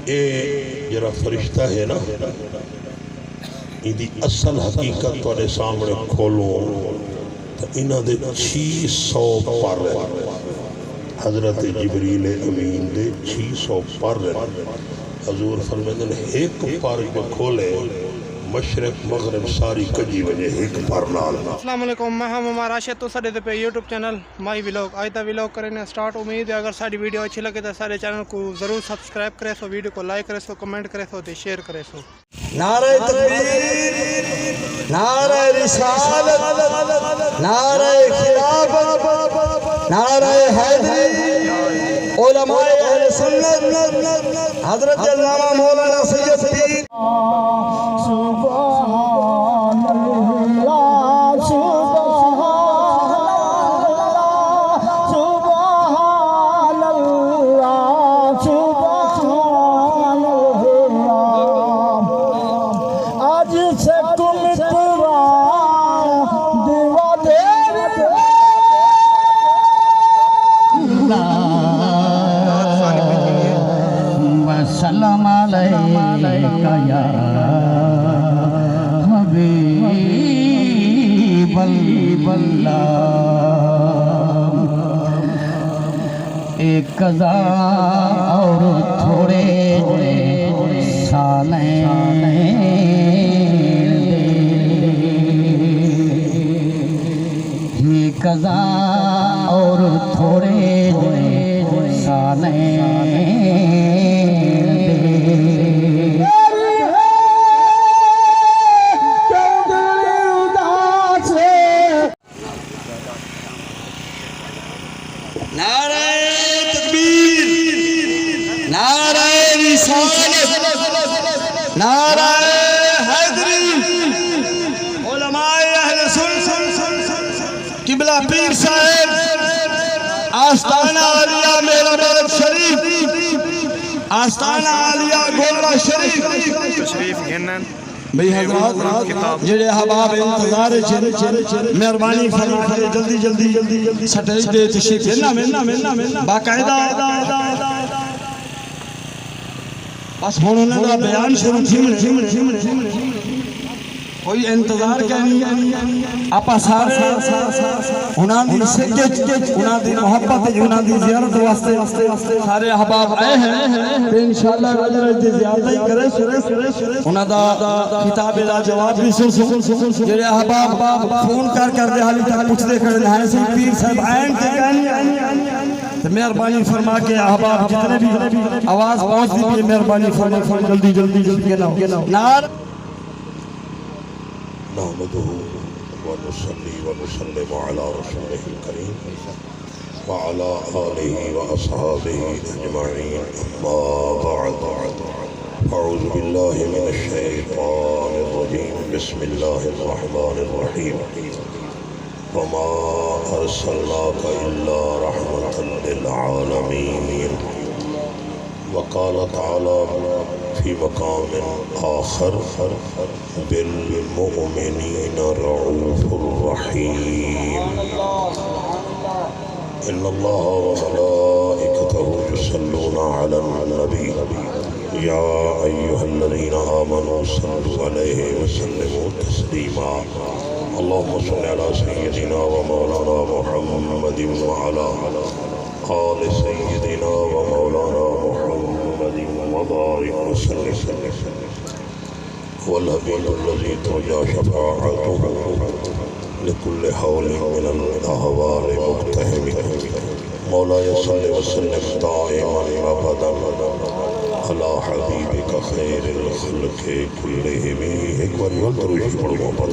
اے جرا فرشتہ ہے نا ایدی اصل حقیقت توڑے سامنے کھولوں تو انہاں دے 600 پر حضرت جبریل امین دے 600 پر حضور فرمیدن ایک پر کو کھولے مشرق مغرب ساری کجی وجہ ایک پر نال. السلام علیکم میں ہوں عمر راشد تو ساڈے پہ یوٹیوب چینل مائی ولاگ آج دا ولاگ کرنے سٹارٹ. امید ہے اگر ساری ویڈیو اچھی لگے تو سارے چینل کو ضرور سبسکرائب کرے سو ویڈیو کو لائک کرے سو کمنٹ کرے سو شیئر کرے سو. نعرہ تکبیر نعرہ رسالت نعرہ خلافت نعرہ حیدری علماء اہل سنت حضرت علامہ مولانا سید پیر سبحان اللہ سبحان اللہ سبحان اللہ آج سے تم سلام علیکہ یا حبیب اللہ. ایک قضا اور تھوڑے سالیں ایک قضا اور تھوڑے سالیں نعرہ تکبیر نعرہ رسالت نعرہ حیدری علماء اہل سنت قبلہ پیر صاحب آستانہ عالیہ میرا بلد شریف آستانہ عالیہ گولڑا شریف تشریف گھنن بھئی حضرات جڑے احباب انتظار مہربانی فرمائے جلدی جلدی سٹیج دے تشریف گھننا باقاعدہ بس ہونے دا بیان شروع کوئی انتظار کرنی اپا سارے انہاں دی سکت انہاں دی محبت انہاں دی زیارت واسطے سارے احباب آئے ہیں کہ انشاءاللہ رج دی زیارت ہی کرے انہاں دا خطاب دا جواب بھی سن جڑے احباب فون کر دے حالی تک پوچھ دے کھڑے ہیں سی پیر صاحب آئیں تے کہنی تو مہربانی فرما کے احباب جتنے بھی آواز پہنچ دی مہربانی فرما جلدی نار نحمده ونصلي ونسلم على رسوله الكريم وعلى آله وأصحابه أجمعين أما بعد أعوذ بالله من الشيطان الرجيم بسم الله الرحمن الرحيم وما أرسلناك إلا رحمة للعالمين. وقال تعالى في مقام آخر بالمؤمنين رؤوف رحيم. إن الله وملائكته يصلون على النبي يا أيها الذين آمنوا صلوا عليه وسلموا تسليما. اللهم صل على سيدنا ومولانا محمد وعلى آل سيدنا ومولانا محمد وبارك وسلم. والحبيب الذي ترجى شفاعته لكل حول من الأهوال مقتحم. مولاي صل وسلم دائما أبدا على حبيبك خير الخلق كلهم. ایک بار درود پڑھو محبت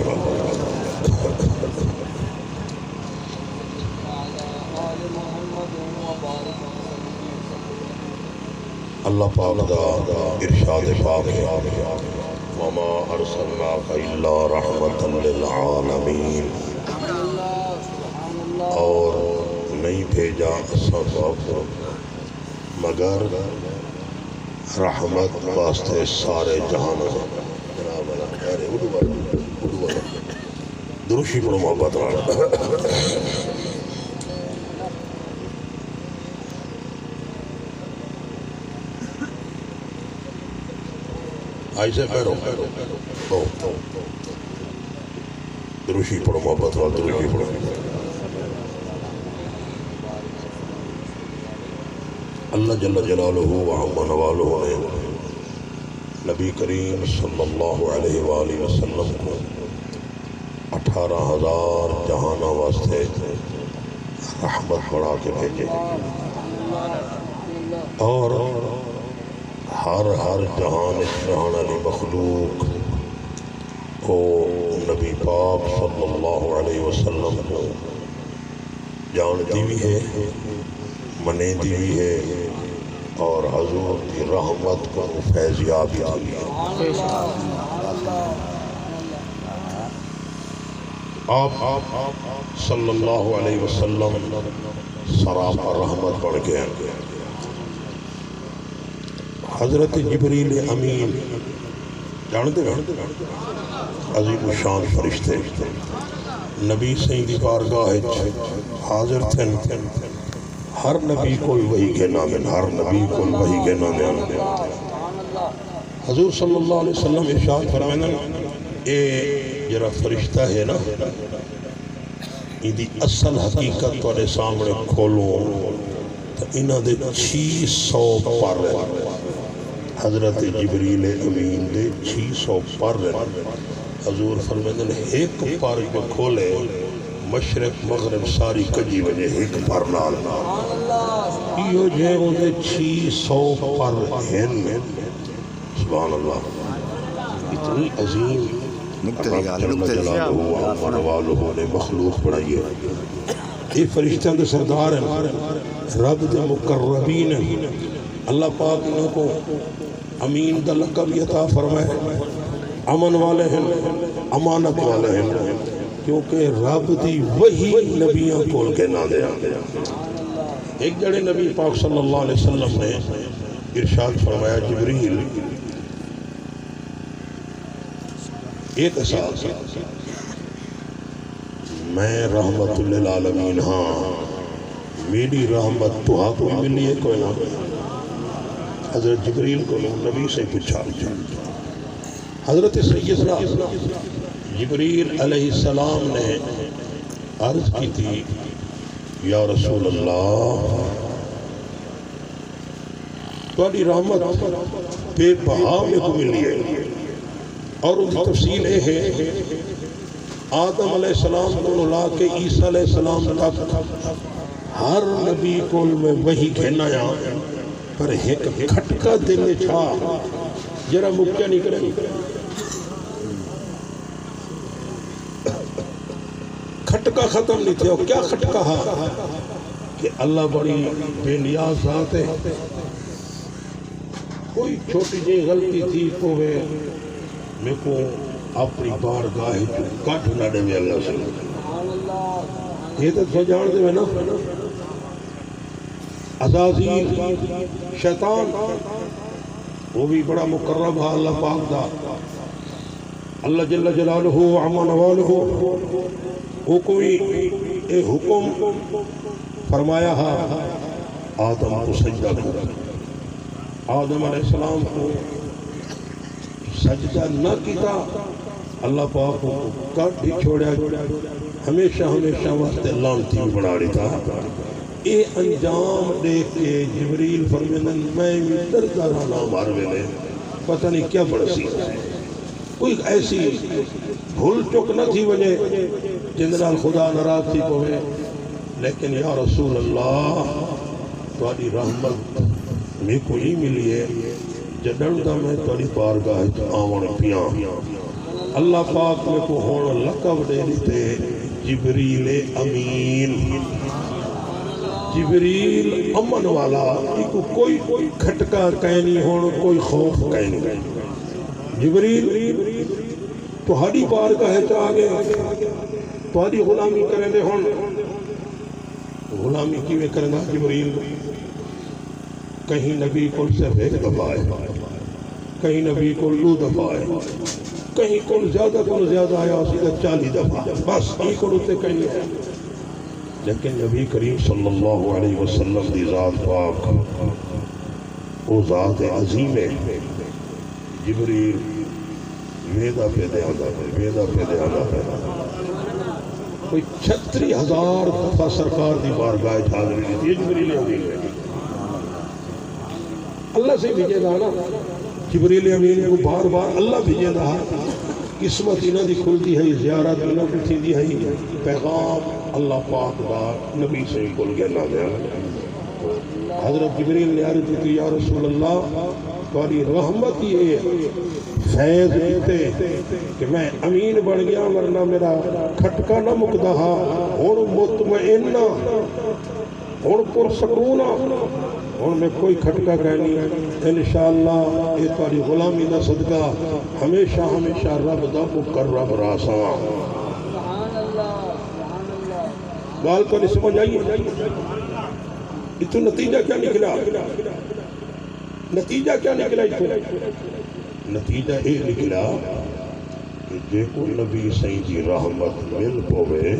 اللہ پاک دا ارشاد پاک ہے وما ارسلناک الا رحمتا للعالمین. اور نہیں بھیجا سب مگر رحمت واسطے سارے جہانوں. دروشی پڑھو محبت ایسے پیرو دروشی پڑھو محبت والا دروشی پڑھو اللہ جل جلالہ وعم نوالہ نے نبی کریم صلی اللہ علیہ وآلہ وسلم کو 18,000 جہانہ واسطے رحمت بڑھا کے بھیجے اور ہر جہان جہان علی مخلوق کو نبی پاک صلی اللہ علیہ وسلم کو جانتی بھی ہے منیدی بھی ہے اور حضور کی رحمت کو فیضیاب بھی ہے آپ صلی اللہ علیہ وسلم سراپا رحمت بڑھ گئے حضرت جبریل امین جانتے عظیم الشان فرشتے نبی سین دی بارگاہ حاضر تھے ہر نبی کوئی وہی کے نام ہر نبی کوئی وہی کے نام حضور صلی اللہ علیہ وسلم ارشاد فرمائنا اے جرا فرشتہ ہے نا ان دی اصل حقیقت تھوڑے سامنے کھولوں تو انہاں دے 600 پر حضرت جبریل امین دے 600 پر حضور فرمائنا ایک پر جو کھولے مشرق مغرب ساری کجی وجہ ایک پر نال یہ جے وہ دے 600 پر ہیں سبحان اللہ اتنی عظیم جل جلالہ نے مخلوق بنائی ہے یہ فرشتوں دے سردار ہیں رب دے مقربین ہیں اللہ پاک انہوں کو امین دا لقب عطا فرمائے امن والے ہیں امانت والے ہیں کیونکہ رب دی وہی نبیاں کول کے نہ دیا ایک جڑے نبی پاک صلی اللہ علیہ وسلم نے ارشاد فرمایا جبریل ایک احساس میں رحمت للعالمین ہاں میری رحمت تو ہاں کوئی ملی ہے کوئی نہ حضرت جبریل کو نبی سے پوچھا حضرت سیدنا جبریل علیہ السلام نے عرض کی تھی یا رسول اللہ تمہاری رحمت بے بہا میں کو ملی ہے اور ان کی تفصیل ہے آدم علیہ السلام کو لا کے عیسیٰ علیہ السلام تک ہر نبی کو میں وہی کہنا یا پر ایک کھٹکا دل میں چھا جرا مکہ نہیں کریں کھٹکا ختم نہیں تھے اور کیا کھٹکا ہا کہ اللہ بڑی بے نیاز ذات ہے کوئی چھوٹی جی غلطی تھی تو میں کو اپنی بارگاہ کٹ نہ دے میں اللہ سے یہ تو جان دے میں نا عزازیل شیطان وہ بھی بڑا مقرب ہے اللہ پاک دا اللہ جل جلالہ عم نوالہ وہ کوئی ایک حکم فرمایا ہے آدم کو سجدہ کرو آدم علیہ السلام کو سجدہ نہ کیتا اللہ پاک کو کٹ ہی چھوڑیا ہمیشہ واسطے لعنتی بنا لیتا اے انجام دیکھ کے جبریل فرمیدن میں دردارہ نہ مار ویلے پتہ نہیں کیا بڑسی کوئی ایسی بھول چک نہ تھی وجہ جنرال خدا ناراض تھی کوئے لیکن یا رسول اللہ تمہاری رحمت میں کو ہی ملی ہے جدن دا میں تمہاری بارگاہ آون پیاں اللہ پاک میں کو ہون لقب دے دیتے جبریل امین جبریل امن والا کوئی کھٹکا کہیں نہیں ہون کوئی خوف کہیں نہیں جبریل تو ہری بارگاہ آگے تمہاری غلامی کریں دے ہون غلامی کی میں کرنا جبریل کہیں نبی کو صرف ایک دفعہ ہے کہیں نبی کو 2 دفعہ ہے کہیں کو زیادہ آیا سیدھا 40 دفعہ بس کہیں کو رتے کہیں ہے لیکن نبی کریم صلی اللہ علیہ وسلم دی ذات پاک وہ ذات عظیم ہے جبریل ویدا پہ دے آدھا ہے کوئی 36,000 دفعہ سرکار دی بارگاہ حاضری دی تھی جبریل امین ہے اللہ سے بھیجے دا نا جبریل امین کو بار بار اللہ بھیجے دا قسمت انہاں دی کھلتی ہے زیارت انہاں کی تھی ہے پیغام اللہ پاک دا نبی سے کھل گیا نہ دیا حضرت جبریل نے عرض کی یا رسول اللہ تمہاری رحمت یہ فیض دیتے کہ میں امین بن گیا ورنہ میرا کھٹکا نہ مکدا ہوں مطمئن ہوں پرسکون ہوں میں کوئی کھٹکا کہنی انشاءاللہ یہ تمہاری غلامی دا صدقہ ہمیشہ ہمیشہ رب دا مقرب راساں گال کو نہیں سمجھ آئیے یہ تو نتیجہ کیا نکلا نتیجہ کیا نکلا نتیجہ یہ نکلا کہ جے کو نبی صحیح دی رحمت مل پوے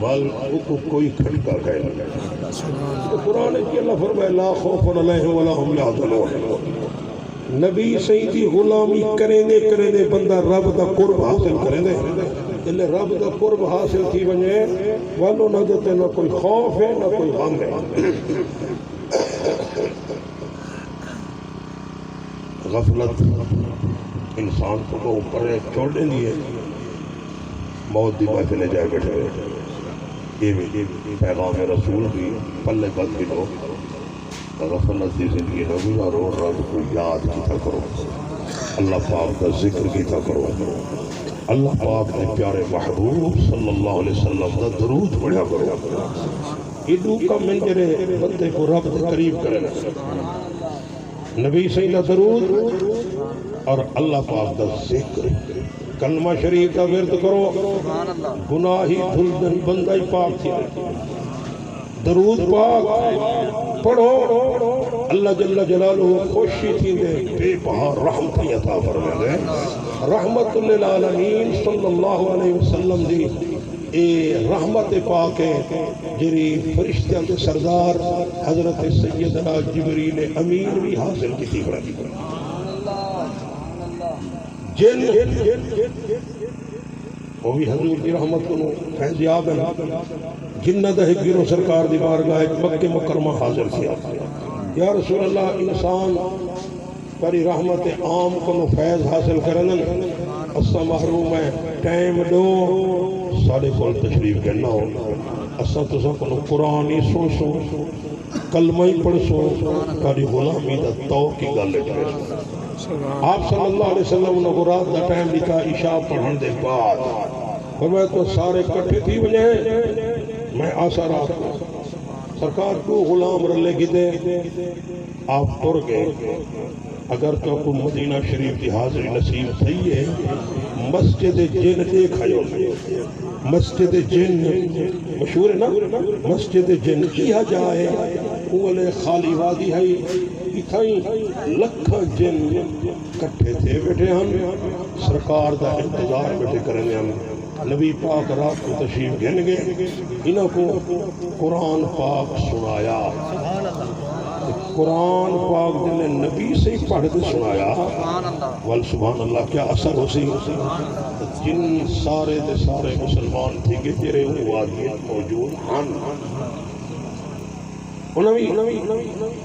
وال کو کوئی کھٹکا کہہ نہیں قرآن کی اللہ فرمائے لا خوف علیہم ولا هم يحزنون نبی صحیح دی غلامی کریں دے بندہ رب دا قرب حاصل کریں دے جلے رب دا قرب حاصل کی بنے والو نہ دیتے نہ کوئی خوف ہے نہ کوئی غم ہے غفلت انسان کو اوپر چھوڑنے لیے موت دی محفل جائے بیٹھے یہ بھی پیغام رسول بھی پلے بند بھی لو غفلت دی زندگی نہ گزارو رب کو یاد کیتا کرو اللہ پاک کا ذکر کیتا کرو اللہ پاک نے پیارے محبوب صلی اللہ علیہ وسلم کا درود پڑھا کرو ایڈو کا منجرے بندے کو رب کے قریب کرے نبی سیدہ درود اور اللہ پاک کا ذکر کلمہ شریف کا ورد کرو گناہی دھلدن بندہ پاک تھی درود پاک پڑھو اللہ جل جلالہ خوشی تھی دے بے بہا رحمتی عطا فرمائے دے رحمت للعالمین صلی اللہ علیہ وسلم دی اے رحمت پاک ہے جری فرشتیاں کے سردار حضرت سیدنا جبریل امین بھی حاصل کی تھی جن وہ بھی حضور کی رحمت کو فیضیاب ہے جنہ دہ گرو سرکار دی بارگاہ مکہ مکرمہ حاضر کیا یا رسول اللہ انسان پری رحمت عام کو فیض حاصل کرنن اسا محروم ہے ٹائم دو سارے کول تشریف کرنا ہو اسا تسا کو قرآن ہی سن سو کلمہ ہی پڑھ سو تاری غلامی دا تو کی گل کرے آپ صلی اللہ علیہ وسلم نے رات دا ٹائم لکھا عشاء پڑھن دے بعد فرمایا تو سارے کٹھے تھی وجہ میں آسا رات سرکار کو غلام رلے کی دے آپ ٹر گئے اگر تو کو مدینہ شریف کی حاضری نصیب تھی ہے مسجد جن دیکھا جو مسجد جن مشہور ہے نا مسجد جن کیا جائے اولے خالی وادی ہے اتھائیں لکھا جن کٹھے تھے بیٹھے ہم سرکار دا انتظار بیٹھے کرنے ہم نبی پاک رات کو تشریف گھن گئے انہوں کو قرآن پاک سنایا قرآن پاک جنہیں نبی سے پڑھ کے سنایا وال سبحان اللہ کیا اثر ہو سی جن سارے دے سارے مسلمان تھی کہ جرے وادیت موجود ہن انہوں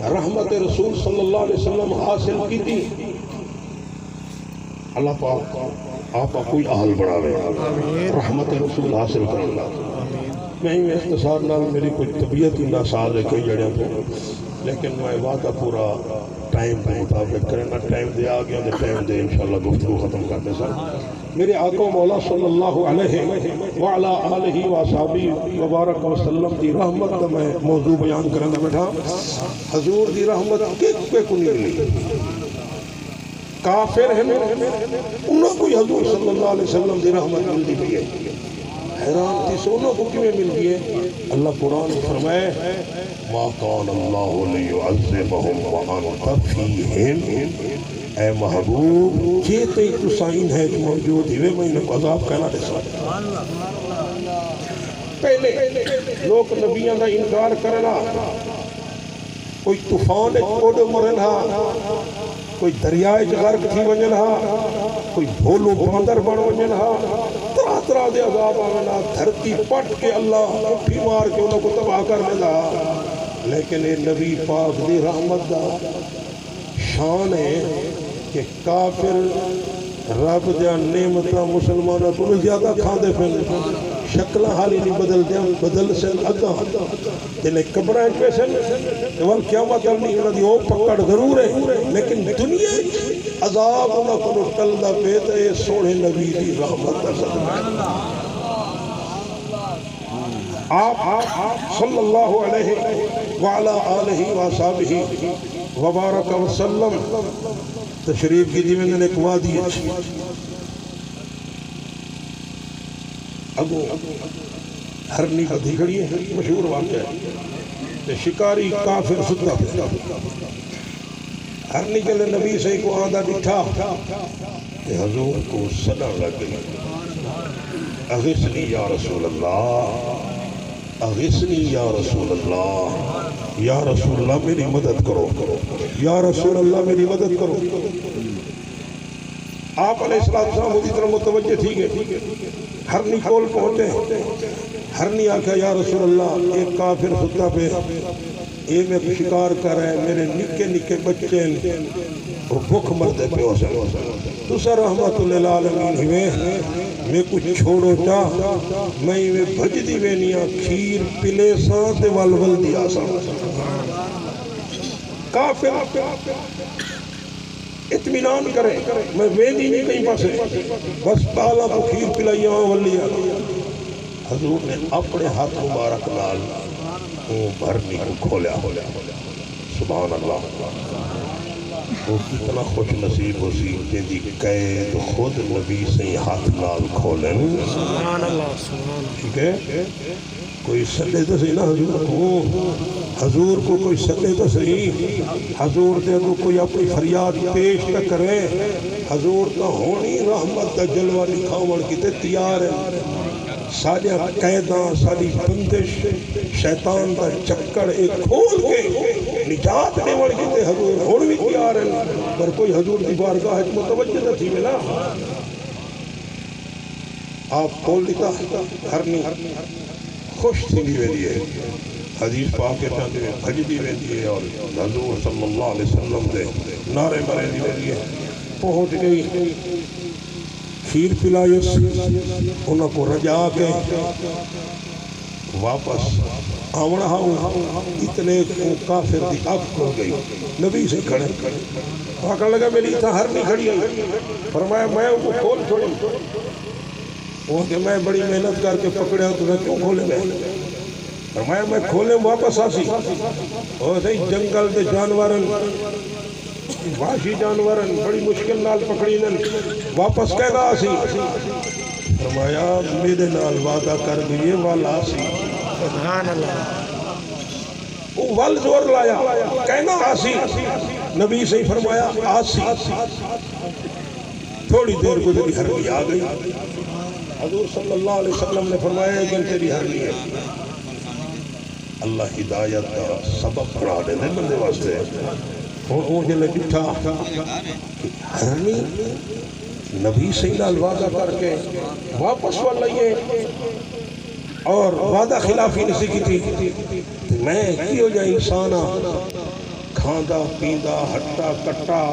رحمت رسول صلی اللہ علیہ وسلم حاصل کی تھی اللہ پاک آپ کوئی اہل بڑھا رہے رحمت رسول حاصل کرنا میں اختصار نال میری کوئی طبیعت ہی ناساز ہے کئی جڑیاں پہ لیکن میں وعدہ پورا ٹائم پہ مطابق کرنا ٹائم دے آگیا دے ٹائم دے انشاءاللہ گفتگو ختم کرنے سر میرے آقا مولا صلی اللہ علیہ وعلا آلہ وصحبہ وبارک وسلم دی رحمت میں موضوع بیان کرنا بیٹھا حضور دی رحمت کس پہ کو نہیں ملی کافر ہیں انہوں کو حضور صلی اللہ علیہ وسلم دی رحمت ملتی بھی ہے حیران تھی سونوں کو کیوں مل گئے اللہ قرآن فرمائے ما کان اللہ لیعذبہم وانت فیہم اے محبوب جیتے ہی تو سائن ہے جو موجود ہوئے میں انہیں کو عذاب کہنا دے سکتا پہلے لوگ نبیان کا انکار کرنا کوئی طوفان اڑ مرنا کوئی دریائے غرق تھی ونجن ہا، کوئی بھولو باندر بن ونجن ہا، طرح طرح دے عذاب آونا، دھرتی پٹ کے اللہ پٹھی مار کے انہوں کو تباہ کرنے دا، لیکن اے نبی پاک دی رحمت دا شان ہے کہ کافر رب دیا نعمتہ مسلمانہ تو زیادہ کھا دے پھر شکلہ حالی نہیں بدل دیا، بدل سے اگا دلے قبرائیں پیسن وال قیامت نہیں انہوں دی او پکڑ ضرور ہے، لیکن دنیا عذاب انہوں کو ٹلدہ پیتا ہے سوڑے نبی دی رحمت کا صدقہ۔ آپ صلی اللہ علیہ وعلا آلہ وآصحابہ وبارک وسلم تشریف کی دی میں نے ایک وادی ہے اگو ہرنی بدھی کھڑی ہے، مشہور واقعہ ہے، شکاری کافر ستا پھر ہرنی کے لئے نبی سے کو آدھا ڈٹھا کہ حضور کو صدا لگ گئی، اغثنی یا رسول اللہ، اغثنی یا رسول اللہ، یا رسول اللہ میری مدد کرو، یا رسول اللہ میری مدد کرو۔ آپ علیہ السلام ہوتی طرح متوجہ تھی گئے، ہرنی کول پہنچے، ہرنی آکھا یا رسول اللہ ایک کافر ستا پہ اے میں شکار کر رہے ہیں، میرے نکے نکے بچے اور بھوک مردے پہ ہو سکتے، تو سر رحمت للعالمین ہوئے میں کچھ چھوڑو چاہ میں بھج دی وینیاں کھیر پلے سانتے والول دیا سا کافر اطمینان کرے میں ویدی نہیں کہیں پاسے بس پالا کو کھیر پلائیاں والیا۔ حضور نے اپنے ہاتھ مبارک لال وہ بھرنی کو کھولیا، سبحان اللہ، وہ کتنا خوش نصیب ہو سی کہ دی قید خود نبی سے ہاتھ نال کھولیں، سبحان اللہ، سبحان اللہ، ٹھیک ہے؟ کوئی سلے تو صحیح نا حضور کو کوئی سلے تو صحیح، حضور دے کو کوئی اپنی فریاد پیش نہ کرے، حضور کا ہونی رحمت دا جلوہ دکھاون کی تے تیار ہے، سارے قیداں ساری بندش شیطان دا چکر ایک کھول کے نجات دیوڑ کی تے حضور ہون بھی تیار ہے، پر کوئی حضور دی بارگاہ متوجہ نہ تھی ملا۔ آپ کھول دیتا ہرنی خوش تھی بھی ویدی ہے، حدیث پاک کے چاہتے ہیں بھج دی ویدی ہے، اور حضور صلی اللہ علیہ وسلم دے نعرے مرے دی ویدی ہے، پہنچ گئی کھیر پلائیس انہوں کو رجا کے واپس آوڑا ہوں اتنے کافر دی اب کھو گئی، نبی سے کھڑے واقع لگا میری اتنا ہر نہیں کھڑی ہے، فرمایا میں وہ کھول چھوڑی، وہ کہ میں بڑی محنت کر کے پکڑے ہوں تمہیں کیوں کھولے میں، فرمایا میں کھولے واپس آسی، اور صحیح جنگل دے جانورن واشی جانورن بڑی مشکل نال پکڑینن واپس کہنا آسی، فرمایا میرے نال وعدہ کر دیئے والا آسی، سبحان اللہ، وہ وال زور لایا کہنا آسی، نبی سے فرمایا آسی، تھوڑی دیر گزری ہرنی آ گئی، حضور صلی اللہ علیہ وسلم نے فرمایا کہ تیری ہرنی ہے، اللہ ہدایت کا سبب پڑھا دینے بندے واسطے، وہ جلے جٹھا ہرنی نبی سے وعدہ کر کے واپس والائیے اور وعدہ خلافی نہیں کی تھی، میں کی ہو جائے انسانا کھاندہ پیندہ ہٹا کٹا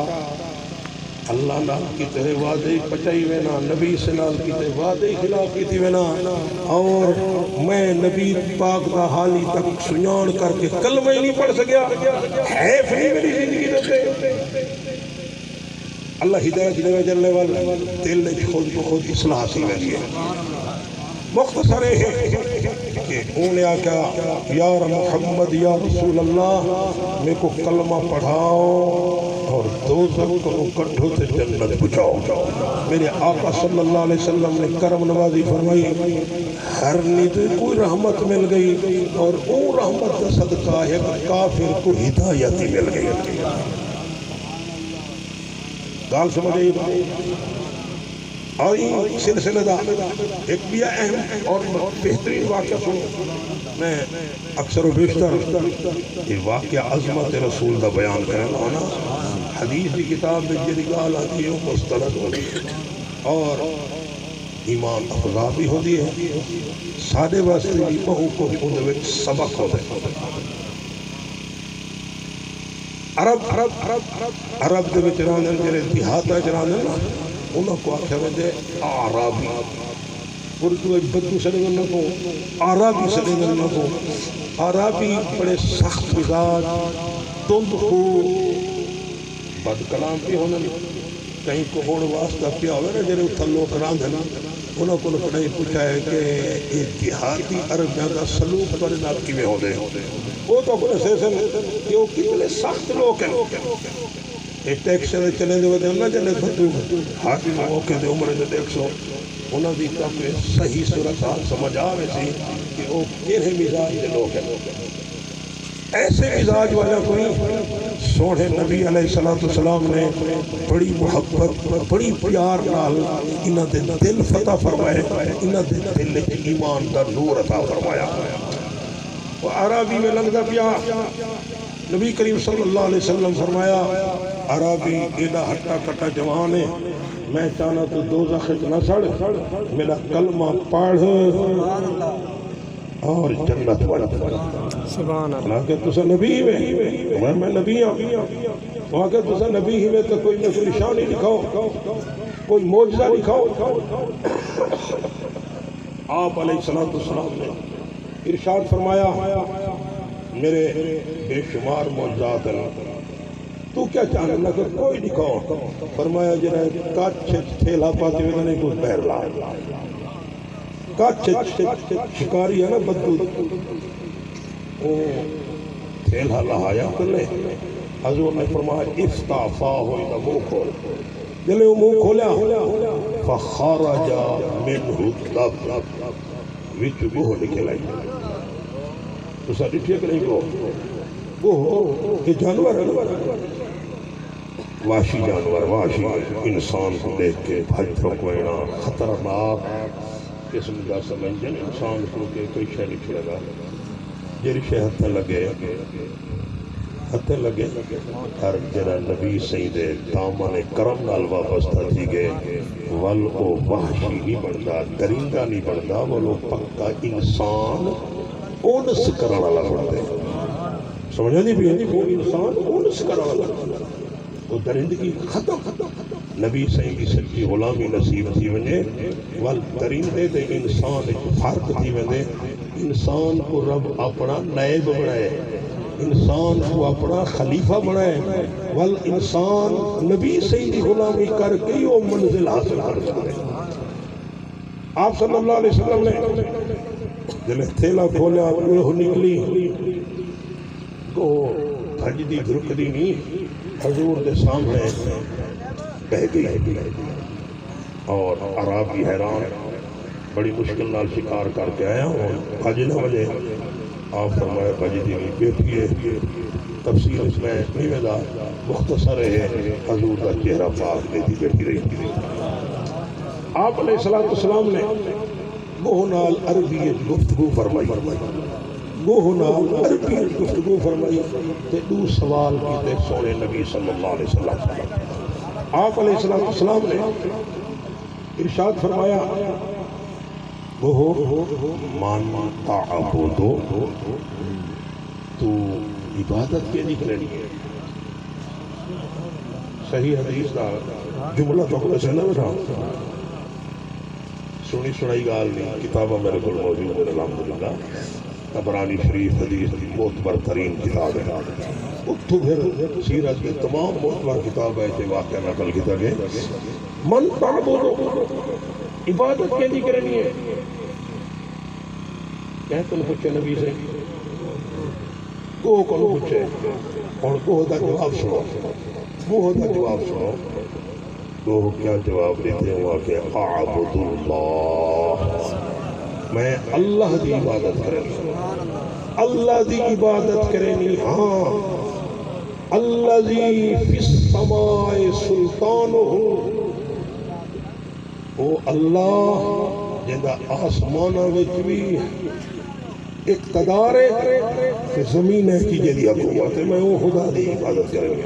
اللہ نال کی تے وعدے پچائی وینا، نبی سے نال کی تے وعدے خلاف کی تھی وینا، اور میں نبی پاک دا حالی تک سنیان کر کے کلمہ ہی نہیں پڑھ سکیا، حیف نہیں میری زندگی دیتے، اللہ ہدایت دے جلنے والا دل نے خود کو خود اصلاح سی میں لیے، مختصر ہے کہ انہوں نے آکا یا محمد یا رسول اللہ میں کو کلمہ پڑھاؤ اور دوزخ کو کٹھوں سے جنت پچھاؤ، میرے آقا صلی اللہ علیہ وسلم نے کرم نوازی فرمائی، ہر نیدے کوئی رحمت مل گئی، اور وہ رحمت کا صدقہ ہے کہ کافر کو ہدایت مل گئی۔ گال سمجھے اور یہ سلسلہ دا ایک بھی اہم اور بہترین واقعہ سنو، میں اکثر و بیشتر یہ واقعہ عظمت رسول دا بیان کرنا ہونا، حدیث کی کتاب میں جڑی گال آتی ہے وہ مستند ہوتی ہے اور ایمان افزا بھی ہوتی ہے سارے واسطے بھی بہت کچھ اندر وچ سبق ہوتا ہے عرب دے وچ رہندے جڑے دیہاتاں وچ رہندے نا انہاں کو آکھیا ویندے اعرابی اردو بدو سڑے گن کو عربی سڑے گن کو عربی بڑے سخت مزاج تند خو بد کلام بھی ہونے کہیں کو ہوڑ واسطہ پیا ہوئے نا جنہیں اتھلو کران دینا انہوں کو کڑھائی پوچھا ہے کہ یہ دیہاتی عرب جاندہ سلوک پر ناب کی میں ہو دے وہ تو کنے سیسن کہ وہ کتنے سخت لوگ ہیں ایک ٹیکس سے چلے دے ہوتے ہیں نا جنہیں بدو ہاتھی موقع دے عمر دے دیکھ سو انہوں دی تاکہ صحیح صورتحال سمجھ آوے سی کہ وہ کیرے مزاج دے لوگ ہیں ایسے مزاج والا کوئی سوڑے نبی علیہ السلام نے بڑی محبت بڑی پیار نال انہاں دے دل فتح فرمائے انہاں دے دل ایمان دا نور عطا فرمایا وہ عربی میں لنگا پیا نبی کریم صلی اللہ علیہ وسلم فرمایا عربی ایڈا ہٹا کٹا جوان ہے میں چاہنا تو دوزخ نہ سڑ میرا کلمہ پڑھ اور جنت بڑھ سبحان اللہ حالانکہ تسا نبی میں میں نبی ہوں وہاں کہ تسا نبی ہی میں تو کوئی نشانی دکھاؤ کوئی معجزہ دکھاؤ آپ علیہ السلام نے ارشاد فرمایا میرے بے شمار معجزات ہیں تو کیا چاہنے لگا کہ کوئی دکھاؤ فرمایا جرہ کچھ تھیلا پاتے ہوئے نہیں کوئی پیر لا کچھ شکاری ہے نا بدو وہ تھیلا لہایا کرنے حضور نے فرمایا افتافا ہوئی دا منہ کھول جلے وہ منہ کھولیا فخارجا منہ دب وچ گوہ نکلائی تو سا ڈٹھیا کہ نہیں گوہ یہ جانور ہے واشی جانور واشی انسان کو دیکھ کے بھج رکوینا خطرناک قسم کا سمجھن انسان کو کہ کوئی شے نہیں چھڑا جری شے ہتھے لگے ہر جرا نبی سید دامن کرم نال وابستہ تھی گئے ول او وحشی نہیں بندا درندہ نہیں بندا وہ پکا انسان اونس کرنا والا بنتے سمجھا نہیں بھی وہ انسان اونس کرنا والا وہ درندگی ختم نبی صحیح کی سچی غلامی نصیب تھی ونجے وال درندے دے انسان فرق تھی ونجے انسان کو رب اپنا نائب بنائے انسان کو اپنا خلیفہ بنائے وال انسان نبی صحیح کی غلامی کر کے وہ منزل حاصل کرے آپ صلی اللہ علیہ وسلم نے جلے تھیلا کھولیا وہ نکلی تو بھج دی دھرک دی نہیں حضور دے سامنے بہ گئی اور عربی حیران بڑی مشکل نال شکار کر کے آیا ہوں بھج نہ بجے آپ فرمایا بھج دی نہیں بیٹھی ہے تفصیل اس میں نہیں دا مختصر ہے حضور دا چہرہ پاک دیتی بیٹھی رہی آپ علیہ السلام نے گوہ نال عربی گفتگو فرمائی گوہ نال عربی گفتگو فرمائی تے دو سوال کیتے سونے نبی صلی اللہ علیہ وسلم آپ علیہ السلام نے ارشاد فرمایا گوہ مان تعبدو تو عبادت کے نہیں کرنی ہے صحیح حدیث دا جملہ تو کچھ نہ بیٹھا سنی سنائی گال نہیں کتابہ میرے کو موجود ہے الحمدللہ طبرانی شریف حدیث کی معتبر ترین کتاب ہے اتھو پھر سیرت کے تمام معتبر کتاب ہے کہ واقعہ نقل کیتا گئے من تعبدو عبادت کے نہیں کرنی ہے کہتے ہیں پوچھے نبی سے گوہ کو پوچھے اور گوہ دا جواب سنو گوہ دا جواب سنو گوہ کیا جواب دیتے ہیں وہاں کہ اعبد اللہ میں اللہ دی عبادت کریں اللہ دی عبادت کریں ہاں الذی فی السماء سلطانہ او اللہ جہاں آسمانہ وچ بھی اقتدار ہے کہ زمین ہے کی جدی حکومت ہے میں وہ خدا دی عبادت کریں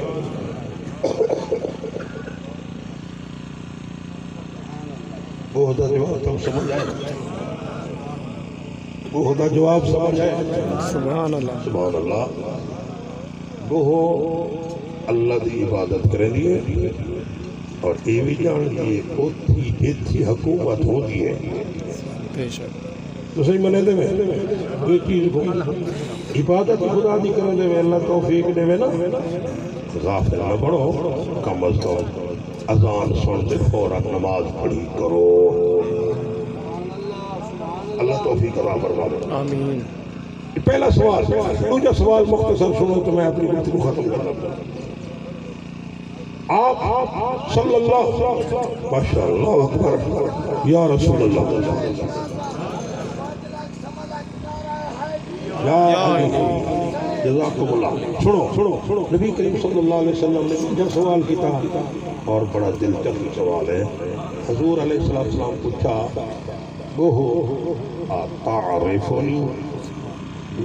بہت جواب تم سمجھ آئے، بہت جواب سمجھ آئے. سبحان اللہ. سبحان اللہ. وہ اللہ دی عبادت کریں لیے اور یہ بھی جان لیے اتھی ایتھی حکومت ہو گئی ہے. بے شک. تو صحیح منے دے میں ایک چیز کو عبادت خدا دی کریں دے میں اللہ توفیق دے میں نا غافل نہ بڑھو، کم از کم اذان سن دے فوراً نماز پڑھی کرو. اللہ توفیق عطا فرمائے. آمین. پہلا سوال. دوسرا سوال مختصر سنو تو میں اپنی گفتگو ختم کروں. آپ صلی اللہ ماشاء اللہ اکبر یا رسول اللہ یا جزاکم اللہ. سنو نبی کریم صلی اللہ علیہ وسلم نے جب سوال کیا اور بڑا دلچسپ سوال ہے. حضور علیہ السلام پوچھا وہ تعرفنی،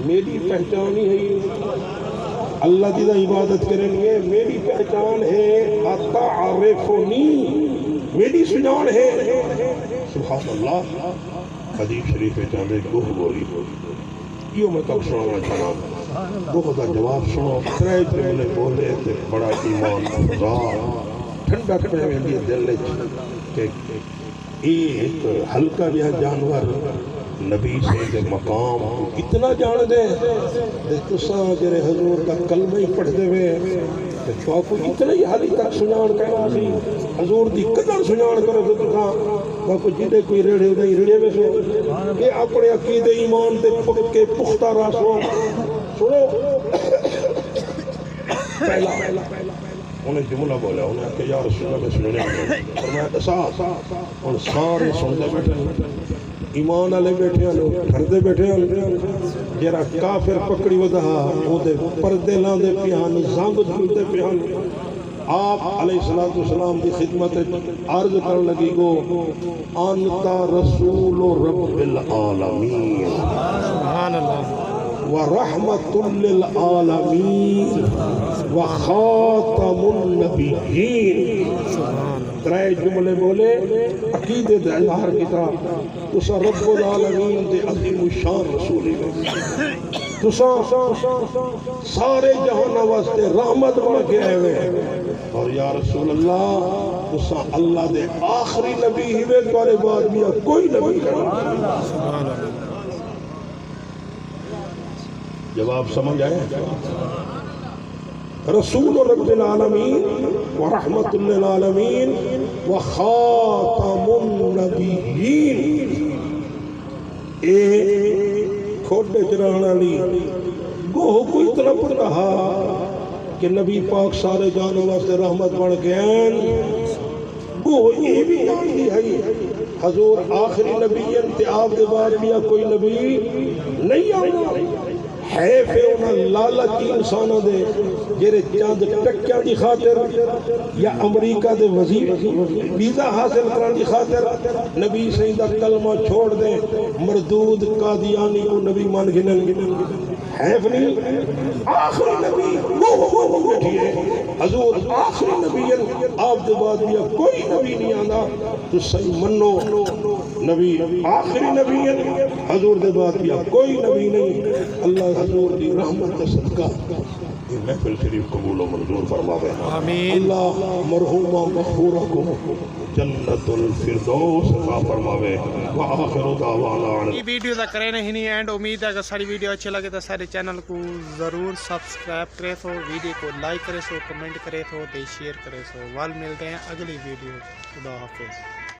میری پہچان ہی ہے اللہ کی عبادت کریں گے، میری پہچان ہے تعرفنی، میری سجان ہے. سبحان اللہ. حدیث شریف چاندے گوہ گوری یہ میں تک سنانا چاہنا. گوہ کا جواب سنو. ترے جملے بولے تے بڑا ایمان افزار ٹھنڈا کرنے میں دل کہ ایک ہلکا بھی جانور نبی سے مقام اتنا جان دے تساں جڑے حضور کا کلمہ ہی پڑھتے ہوئے تو کو اتنا ہی حالی تک سنان کہنا سی حضور دی قدر سنان کرو تو تساں کو جدے کوئی ریڑے نہیں ریڑے میں سو کہ اپنے عقیدے ایمان تے پکے پختہ راسو. سنو پہلا انہیں جملہ بولا، انہیں کہ یا رسول اللہ میں سننے اور میں احساس ان سارے سنتے بیٹھے ایمان والے بیٹھے ہیں ڈردے بیٹھے ہیں. جرا کافر پکڑی ودا وہ پردے لاندے پیان زنگ دھلتے پیان. آپ علیہ السلام کی خدمت عرض کرنے لگی گو انتا رسول رب العالمین سبحان اللہ ورحمت للعالمین وخاتم النبیین. ترائے جملے بولے عقیدے دے اظہار کی طرح تسا رب العالمین دے عظیم شان رسولی تسا سارے جہاں واسطے رحمت بن کے آئے ہوئے اور یا رسول اللہ تسا اللہ دے آخری نبی ہی میں تمہارے بعد بھی کوئی نبی کرنا. جواب سمجھ آئے. رسول رب العالمین ورحمت للعالمین وخاتم النبیین. اے کھوٹے چرانا لی گوہ کوئی طرف رہا کہ نبی پاک سارے جانوں واسطے رحمت بڑھ گئے. گوہ یہ بھی جانتی ہے حضور آخری نبی انتہاب کے بعد بھی کوئی نبی نہیں آنا. ہے پہ انہاں لالچی انسانوں دے جیرے چاند ٹکیاں دی خاطر یا امریکہ دے ویزا حاصل کرنے دی خاطر نبی سیدہ کلمہ چھوڑ دیں مردود قادیانی کو نبی مان گنن. حیف نہیں آخری نبی وہ بیٹھی ہے حضور آخری نبی آپ دے بعد بھی کوئی نبی نہیں آنا تو صحیح منو نبی آخری نبی حضور دے بعد بھی کوئی نبی نہیں. اللہ حضور دی رحمت کا صدقہ یہ محفل شریف قبول و منظور فرماوے. آمین. اللہ مرحومہ مغفورہ کو جنت الفردوس عطا فرماوے. وآخر دعوانا یہ ویڈیو دا کرے نہیں اینڈ امید ہے اگر ساری ویڈیو اچھی لگے تو سارے چینل کو ضرور سبسکرائب کرے سو، ویڈیو کو لائک کرے سو، کمنٹ کرے سو، شیئر کرے سو. وال ملتے ہیں اگلی ویڈیو. خدا حافظ.